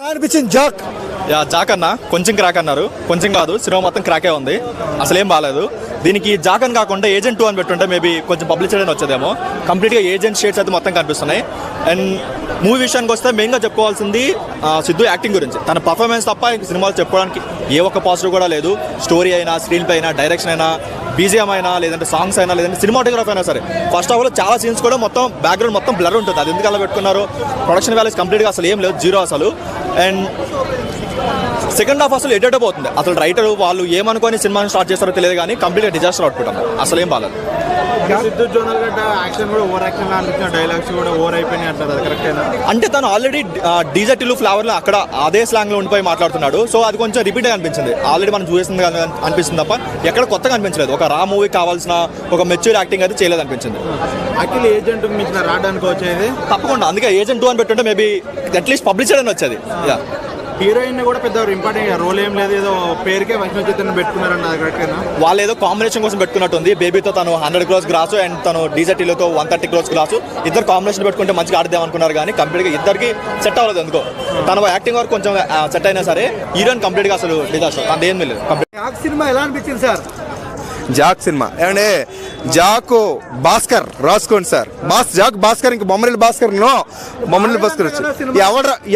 అనిపించింది Jack. Jack అన్న కొంచెం క్రాక్ అన్నారు, కొంచెం కాదు సినిమా మొత్తం క్రాకే ఉంది, అసలేం బాగాలేదు. దీనికి జాక్ అని కాకుండా ఏజెంట్ 2 అని పెట్టుంటే మేబీ కొంచెం పబ్లిసిటీ అని వచ్చేదేమో. కంప్లీట్గా ఏజెంట్ షేడ్స్ అయితే మొత్తం కనిపిస్తున్నాయి. అండ్ మూవీ విషయానికి వస్తే మెయిన్గా చెప్పుకోవాల్సింది సిద్ధు యాక్టింగ్ గురించి. తన పర్ఫార్మెన్స్ తప్ప ఇంక సినిమాలో చెప్పుకోవడానికి ఏ ఒక్క పాజిటివ్ కూడా లేదు. స్టోరీ అయినా, స్క్రీన్ ప్లే అయినా, డైరెక్షన్ అయినా, బీజిఎం అయినా, లేదంటే సాంగ్స్ అయినా, లేదంటే సినిమాటోగ్రఫీ అయినా సరే. ఫస్ట్ హాఫ్లో చాలా సీన్స్ కూడా మొత్తం బ్యాక్గ్రౌండ్ మొత్తం బ్లర్ ఉంటుంది. అది ఎందుకు అలా పెట్టుకున్నారు? ప్రొడక్షన్ వాల్యూస్ కంప్లీట్గా అసలు ఏం లేదు, జీరో అసలు. అండ్ సెకండ్ హాఫ్ అసలు ఎటో పోతుంది. అసలు రైటర్ వాళ్ళు ఏమనుకొని సినిమాని స్టార్ట్ చేస్తారో తెలియదు, కానీ కంప్లీట్గా డిజాస్టర్ అవుట్పుట్ అసలు ఏం బాగాలేదు. సిద్ధు జొన్నలగడ్డ యాక్షన్ కూడా ఓవర్ యాక్షన్ అనిపించిన, డైలాగ్స్ కూడా ఓవర్ అయిపోయినాయి అంటారు, అది కరెక్టేనా? అంటే తను ఆల్రెడీ డీజెటిల్ ఫ్లేవర్లో అక్కడ అదే స్లాంగ్లో ఉండిపోయి మాట్లాడుతున్నాడు. సో అది కొంచెం రిపీట్ అనిపించింది. ఆల్రెడీ మనం చూసింది అనిపిస్తుంది తప్ప ఎక్కడ కొత్తగా అనిపించలేదు. ఒక రా మూవీ కావాల్సిన ఒక మెచ్యూర్ యాక్టింగ్ అయితే చేయలేదు అనిపించింది. అఖిల్ ఏజెంట్ మించిన రావడానికి వచ్చేది తప్పకుండా, అందుకే ఏజెంట్ 2 అని పెట్టుంటే మేబీ అట్లీస్ట్ పబ్లిసిటీ అని వచ్చేది. హీరోయిన్ కూడా పెద్ద ఇంపార్టెంట్ రోల్ ఏం లేదు, ఏదో పేరుకే వైష్ణవ్ చైతన్య పెట్టుకున్నారన్న, అది కరెక్టేనా? వాళ్ళు ఏదో కాంబినేషన్ కోసం పెట్టుకున్నట్టుంది. బేబీతో తను 100 crores గ్రాసు అండ్ తను డీజెటీలతో 130 crores గ్రాసు, ఇద్దరు కాంబినేషన్ పెట్టుకుంటే మంచిగా ఆడదాం అనుకున్నారు, కానీ కంప్లీట్గా ఇద్దరికి సెట్ అవ్వలేదు ఎందుకో. తన యాక్టింగ్ వరకు కొంచెం సెట్ అయినా సరే హీరోయిన్ కంప్లీట్గా అసలు డిజాస్టర్, తనది ఏం లేదు. సినిమా ఎలా అనిపించింది సార్? జాక్ సినిమా ఏమంటే జాకు భాస్కర్ రాసుకోండి సార్. జాక్ భాస్కర్, ఇంక బొమ్మరిల్లి భాస్కర్ బొమ్మరిల్లి భాస్కర్ వచ్చి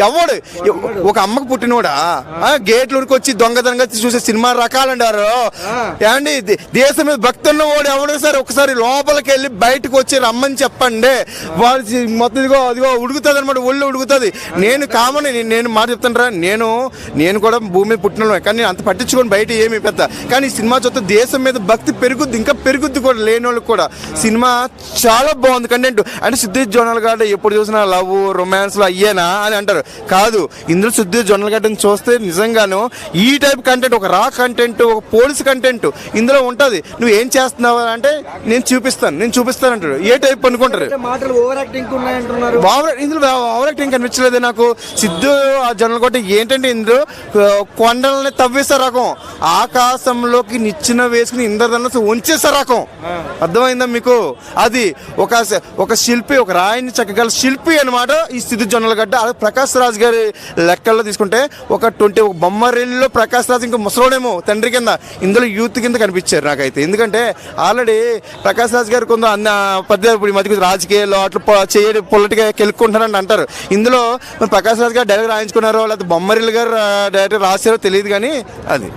ఎవడు ఒక అమ్మకు పుట్టినోడా గేట్లూరికి వచ్చి దొంగతనంగా చూసే సినిమా రకాలంటారు. ఏమండి దేశం మీద భక్తి ఉన్నవాడు ఎవడు సార్? ఒకసారి లోపలికి వెళ్ళి బయటకు వచ్చి రమ్మని చెప్పండి. వాళ్ళు మొత్తం అదిగో ఉడుకుతుంది అనమాట, ఒళ్ళు ఉడుకుతుంది. నేను కామన్, నేను మాట చెప్తాను, నేను కూడా భూమి మీద పుట్టిన, కానీ నేను అంత పట్టించుకొని బయట ఏమి పెద్ద, కానీ ఈ సినిమా చూస్తే దేశం మీద భక్తి పెరుగుద్ది, ఇంకా పెరుగుద్ది కూడా లేని వాళ్ళకి కూడా. సినిమా చాలా బాగుంది కంటెంట్. అంటే సిద్ధు జొన్నలగడ్డ ఎప్పుడు చూసినా లవ్ రొమాన్స్లో అయ్యేనా అని అంటారు, కాదు. ఇందులో సిద్ధు జొన్నలగడ్డని చూస్తే నిజంగాను ఈ టైప్ కంటెంట్, ఒక రా కంటెంట్, ఒక పోలీస్ కంటెంట్ ఇందులో ఉంటుంది. నువ్వు ఏం చేస్తున్నావు అంటే నేను చూపిస్తాను అంటాడు. ఏ టైప్ అనుకుంటారు? మాటలు ఓవర్ యాక్టింగ్ ఉన్నాయంటున్నారు. ఇందులో ఓవర్ యాక్టింగ్ కనిపించలేదు నాకు. సిద్ధు ఆ జొన్నలగడ్డ ఏంటంటే ఇందులో కొండలని తవ్వేసే రకం, ఆకాశంలోకి నిచ్చెన వేసుకుని ఇంద్రధనుస్సు ఉంచేసే రకం. అర్థమైందా మీకు? అది ఒక శిల్పి, ఒక రాయిని చెక్కగల శిల్పి అనమాట ఈ సిద్ధు జొన్నలగడ్డ. అది ప్రకాష్ రాజ్ గారి లెక్కల్లో తీసుకుంటే ఒక బొమ్మరిల్లో ప్రకాష్ రాజ్ ఇంకా ముసలోడేమో తండ్రి కింద, ఇందులో యూత్ కింద కనిపించారు నాకైతే. ఎందుకంటే ఆల్రెడీ ప్రకాష్ రాజ్ గారు కొంత ఇప్పుడు ఈ మధ్య రాజకీయాల్లో అట్లా చేయడం పొలిటిగా కెలుక్కుంటున్నారని అంటారు. ఇందులో ప్రకాష్ రాజ్ గారు డైరెక్ట్ రాయించుకున్నారో లేకపోతే బొమ్మరిల్ గారు డైరెక్ట్ రాశారో తెలియదు, కానీ అది